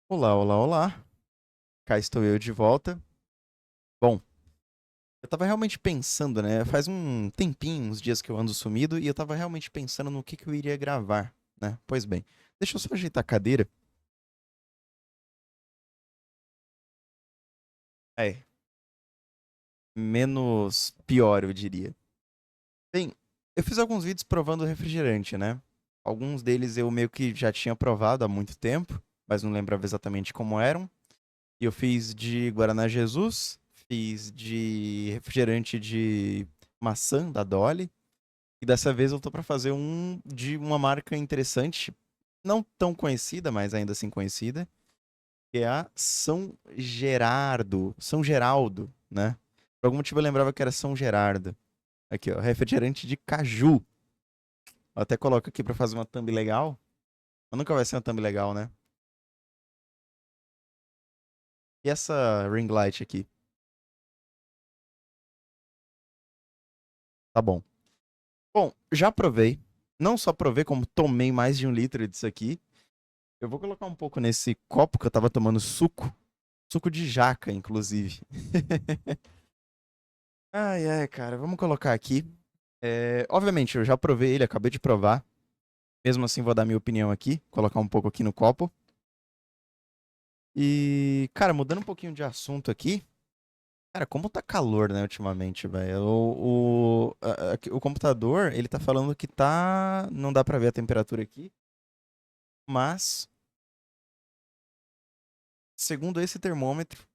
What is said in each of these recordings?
Olá, olá, olá. Cá estou eu de volta. Bom, eu tava realmente pensando, né? Faz um tempinho, uns dias que eu ando sumido, e eu tava realmente pensando no que eu iria gravar, né? Pois bem, deixa eu só ajeitar a cadeira. É, menos pior, eu diria. Bem, eu fiz alguns vídeos provando refrigerante, né? Alguns deles eu meio que já tinha provado há muito tempo, mas não lembrava exatamente como eram. E eu fiz de Guaraná Jesus, fiz de refrigerante de maçã da Dolly. E dessa vez eu tô pra fazer um de uma marca interessante, não tão conhecida, mas ainda assim conhecida, que é a São Geraldo, né? Por algum motivo eu lembrava que era São Gerardo. Aqui, ó, refrigerante de caju. Eu até coloco aqui pra fazer uma thumb legal. Mas nunca vai ser uma thumb legal, né? E essa ring light aqui? Tá bom. Bom, já provei. Não só provei, como tomei mais de 1 litro disso aqui. Eu vou colocar um pouco nesse copo que eu tava tomando suco. Suco de jaca, inclusive. Ai, ai, cara, vamos colocar aqui. Obviamente, eu já provei ele, acabei de provar. Mesmo assim, vou dar minha opinião aqui, colocar um pouco aqui no copo. E, cara, mudando um pouquinho de assunto aqui. Cara, como tá calor, né, ultimamente, velho? O computador, ele tá falando que tá. Não dá pra ver a temperatura aqui, mas, segundo esse termômetro,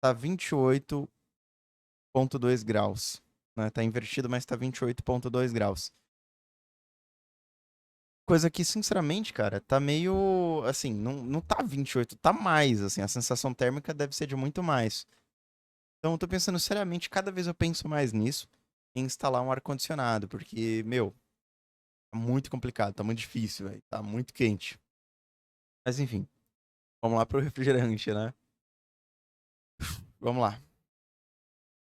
tá 28,2 graus. Né? Tá invertido, mas tá 28,2 graus. Coisa que, sinceramente, cara, tá meio. Assim, não tá 28, tá mais. Assim, a sensação térmica deve ser de muito mais. Então, eu tô pensando seriamente, cada vez eu penso mais nisso, em instalar um ar-condicionado, porque, meu, tá muito complicado, tá muito difícil, velho. Tá muito quente. Mas, enfim, vamos lá pro refrigerante, né? Vamos lá.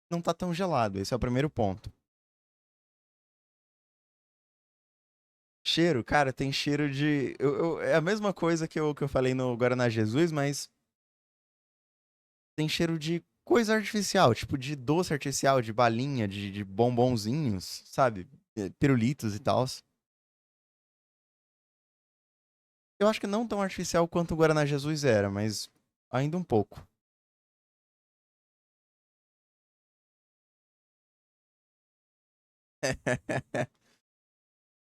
Não tá tão gelado, esse é o primeiro ponto. Cheiro, cara, tem cheiro de. É a mesma coisa que eu falei no Guaraná Jesus, mas tem cheiro de coisa artificial, tipo de doce artificial, de balinha, de bombonzinhos, sabe? Pirulitos e tal. Eu acho que não tão artificial quanto o Guaraná Jesus era, mas ainda um pouco.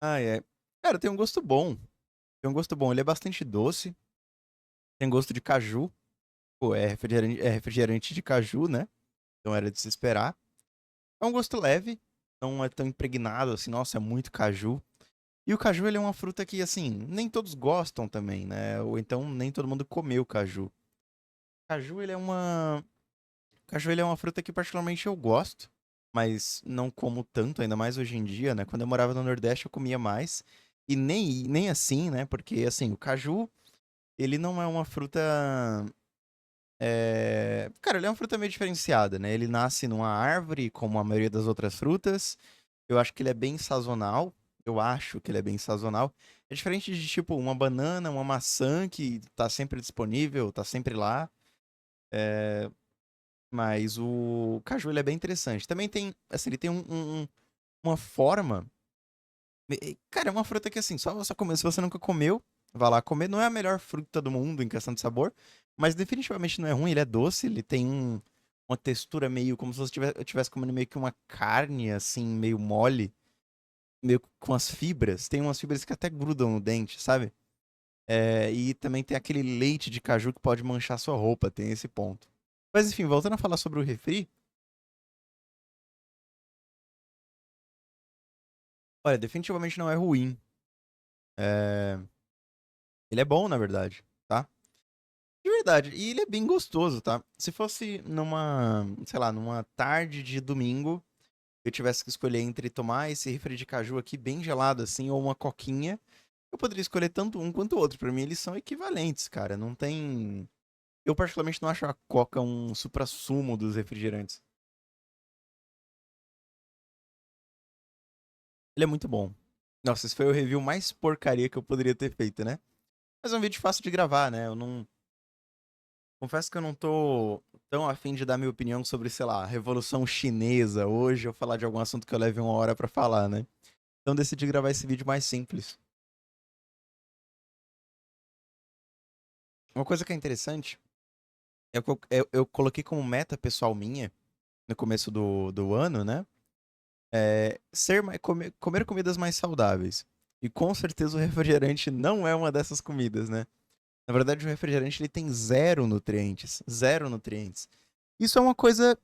Ah, é. Cara, tem um gosto bom. Tem um gosto bom. Ele é bastante doce. Tem gosto de caju. Pô, é refrigerante de caju, né? Então era de se esperar. É um gosto leve. Não é tão impregnado assim. Nossa, é muito caju. E o caju, ele é uma fruta que, assim, nem todos gostam também, né? Ou então nem todo mundo comeu caju. Caju, ele é uma. Caju, ele é uma fruta que particularmente eu gosto, mas não como tanto, ainda mais hoje em dia, né? Quando eu morava no Nordeste, eu comia mais. E nem assim, né? Porque, assim, o caju, ele não é uma fruta. Cara, ele é uma fruta meio diferenciada, né? Ele nasce numa árvore, como a maioria das outras frutas. Eu acho que ele é bem sazonal. Eu acho que ele é bem sazonal. É diferente de, tipo, uma banana, uma maçã que tá sempre disponível, tá sempre lá. Mas o caju, ele é bem interessante. Também tem, assim, ele tem uma forma. Cara, é uma fruta que, assim, só comer. Se você nunca comeu, vá lá comer. Não é a melhor fruta do mundo em questão de sabor, mas definitivamente não é ruim. Ele é doce, ele tem uma textura meio como se você estivesse comendo meio que uma carne, assim, meio mole, meio com as fibras. Tem umas fibras que até grudam no dente, sabe? E também tem aquele leite de caju que pode manchar sua roupa, tem esse ponto. Mas enfim, voltando a falar sobre o refri, olha, definitivamente não é ruim. É, Ele é bom, na verdade, tá? De verdade, e ele é bem gostoso, tá? Se fosse numa, sei lá, numa tarde de domingo, eu tivesse que escolher entre tomar esse refri de caju aqui bem gelado assim ou uma coquinha, eu poderia escolher tanto um quanto o outro. Pra mim eles são equivalentes, cara. Não tem. Eu particularmente não acho a Coca um suprassumo dos refrigerantes. Ele é muito bom. Nossa, esse foi o review mais porcaria que eu poderia ter feito, né? Mas é um vídeo fácil de gravar, né? Eu não. Confesso que eu não tô tão afim de dar minha opinião sobre, sei lá, a Revolução Chinesa hoje, ou falar de algum assunto que eu leve 1 hora pra falar, né? Então decidi gravar esse vídeo mais simples. Uma coisa que é interessante é que eu coloquei como meta pessoal minha, no começo do ano, né? Comer comidas mais saudáveis. E com certeza o refrigerante não é uma dessas comidas, né? Na verdade, o refrigerante ele tem zero nutrientes. Zero nutrientes. Isso é uma coisa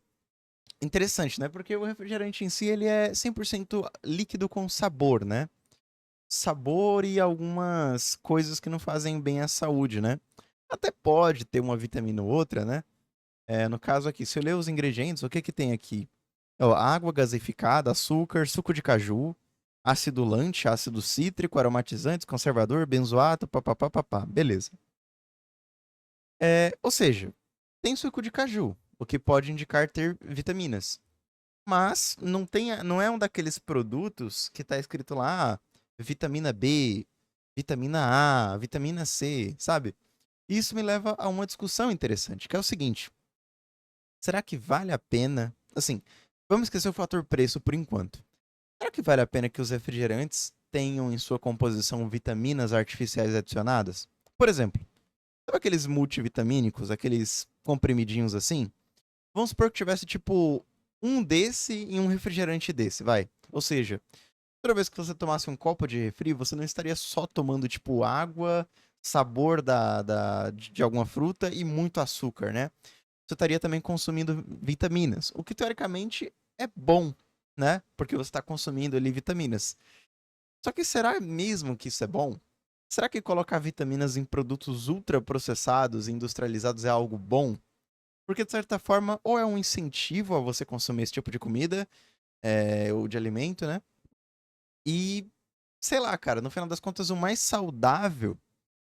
interessante, né? Porque o refrigerante em si ele é 100% líquido com sabor, né? Sabor e algumas coisas que não fazem bem à saúde, né? Até pode ter uma vitamina ou outra, né? No caso aqui, se eu ler os ingredientes, o que que tem aqui? Ó, água gaseificada, açúcar, suco de caju, acidulante, ácido cítrico, aromatizantes, conservador, benzoato, papapá, papá. Beleza. Ou seja, tem suco de caju, o que pode indicar ter vitaminas. Mas não é um daqueles produtos que tá escrito lá vitamina B, vitamina A, vitamina C, sabe? Isso me leva a uma discussão interessante, que é o seguinte: será que vale a pena? Assim, vamos esquecer o fator preço por enquanto. Será que vale a pena que os refrigerantes tenham em sua composição vitaminas artificiais adicionadas? Por exemplo, sabe aqueles multivitamínicos, aqueles comprimidinhos assim? Vamos supor que tivesse tipo um desse e um refrigerante desse, vai. Ou seja, toda vez que você tomasse um copo de refri, você não estaria só tomando tipo água, sabor de alguma fruta e muito açúcar, né? Você estaria também consumindo vitaminas, o que teoricamente é bom, né? Porque você está consumindo ali vitaminas. Só que será mesmo que isso é bom? Será que colocar vitaminas em produtos ultraprocessados e industrializados é algo bom? Porque, de certa forma, ou é um incentivo a você consumir esse tipo de comida, ou de alimento, né? E, sei lá, cara, no final das contas, o mais saudável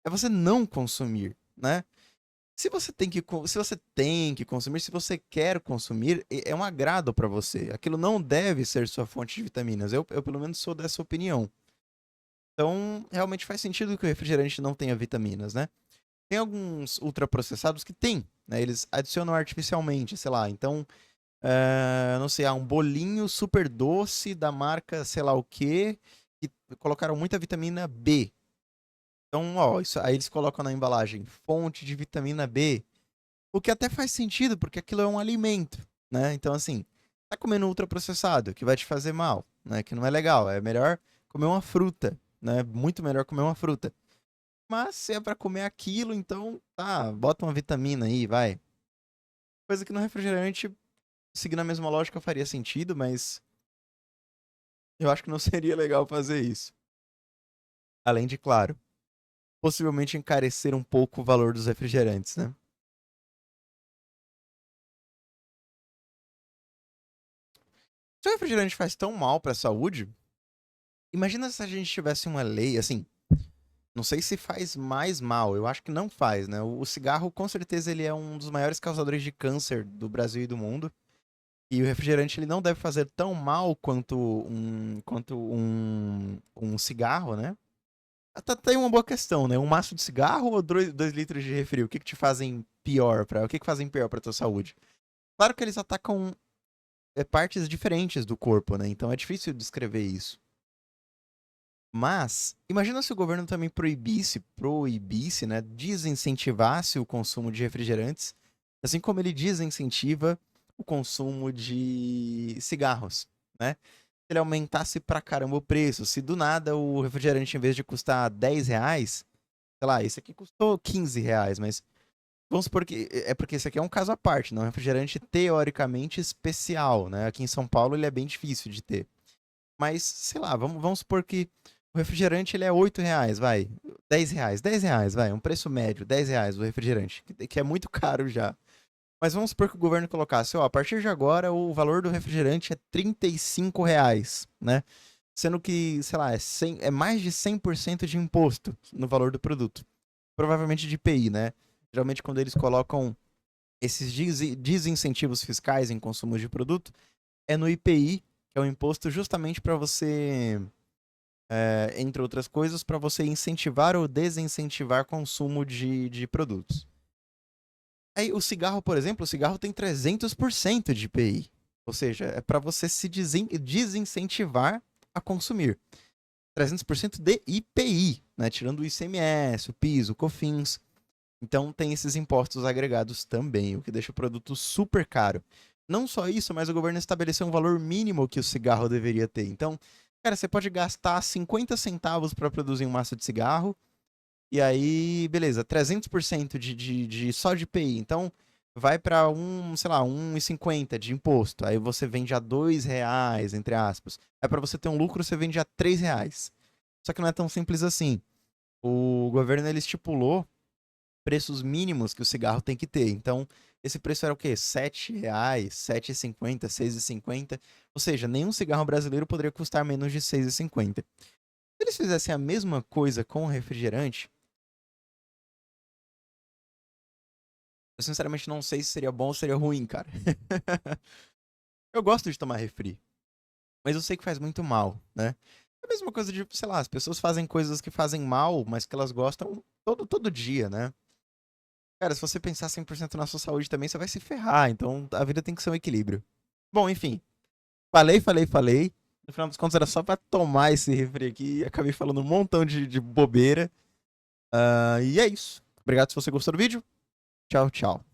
é você não consumir, né? Se você tem que consumir, se você quer consumir, é um agrado pra você. Aquilo não deve ser sua fonte de vitaminas. Eu pelo menos sou dessa opinião. Então, realmente faz sentido que o refrigerante não tenha vitaminas, né? Tem alguns ultraprocessados que tem, né? Eles adicionam artificialmente, sei lá. Então, não sei, um bolinho super doce da marca sei lá o quê, que colocaram muita vitamina B. Então, ó, isso, aí eles colocam na embalagem fonte de vitamina B, o que até faz sentido, porque aquilo é um alimento, né? Então, assim, tá comendo ultraprocessado, que vai te fazer mal, né? Que não é legal. É melhor comer uma fruta, né? Muito melhor comer uma fruta. Mas se é pra comer aquilo, então, tá, bota uma vitamina aí, vai. Coisa que no refrigerante, seguindo a mesma lógica, faria sentido, mas eu acho que não seria legal fazer isso. Além de, claro, possivelmente encarecer um pouco o valor dos refrigerantes, né? Se o refrigerante faz tão mal pra saúde, imagina se a gente tivesse uma lei, assim, não sei se faz mais mal, eu acho que não faz, né? O cigarro, com certeza, ele é um dos maiores causadores de câncer do Brasil e do mundo. E o refrigerante, ele não deve fazer tão mal quanto um cigarro, né? Até tem uma boa questão, né? Um maço de cigarro ou 2 litros de refri? O que te fazem pior o que fazem pior pra tua saúde? Claro que eles atacam partes diferentes do corpo, né? Então é difícil descrever isso. Mas, imagina se o governo também proibisse, né? Desincentivasse o consumo de refrigerantes, assim como ele desincentiva o consumo de cigarros, né? Se ele aumentasse pra caramba o preço, se do nada o refrigerante, em vez de custar R$ 10, sei lá, esse aqui custou R$ 15, mas vamos supor que. É porque esse aqui é um caso à parte, não é um refrigerante teoricamente especial, né? Aqui em São Paulo ele é bem difícil de ter. Mas, sei lá, vamos supor que o refrigerante ele é R$ 8, vai. R$ 10, vai. Um preço médio, R$ 10 o refrigerante, que é muito caro já. Mas vamos supor que o governo colocasse, ó, a partir de agora o valor do refrigerante é R$ 35, né? Sendo que, sei lá, é mais de 100% de imposto no valor do produto. Provavelmente de IPI, né? Geralmente quando eles colocam esses desincentivos fiscais em consumo de produto, é no IPI, que é o imposto justamente para você, entre outras coisas, para você incentivar ou desincentivar consumo de produtos. Aí o cigarro, por exemplo, o cigarro tem 300% de IPI. Ou seja, é para você se desincentivar a consumir. 300% de IPI, né? Tirando o ICMS, o PIS, o COFINS. Então tem esses impostos agregados também, o que deixa o produto super caro. Não só isso, mas o governo estabeleceu um valor mínimo que o cigarro deveria ter. Então, cara, você pode gastar 50 centavos para produzir um maço de cigarro, e aí, beleza, 300% só de IPI. Então, vai para sei lá, 1,50 de imposto. Aí você vende a R$ 2, entre aspas. Aí para você ter um lucro, você vende a R$ 3. Só que não é tão simples assim. O governo ele estipulou preços mínimos que o cigarro tem que ter. Então, esse preço era o quê? R$ 7, 7,50, 6,50. Ou seja, nenhum cigarro brasileiro poderia custar menos de 6,50. Se eles fizessem a mesma coisa com o refrigerante, eu sinceramente não sei se seria bom ou seria ruim, cara. Eu gosto de tomar refri, mas eu sei que faz muito mal, né? É a mesma coisa de, sei lá, as pessoas fazem coisas que fazem mal, mas que elas gostam todo dia, né? Cara, se você pensar 100% na sua saúde também, você vai se ferrar. Então, a vida tem que ser um equilíbrio. Bom, enfim. Falei. No final dos contos, era só pra tomar esse refri aqui. Acabei falando um montão de bobeira. E é isso. Obrigado se você gostou do vídeo. Tchau, tchau.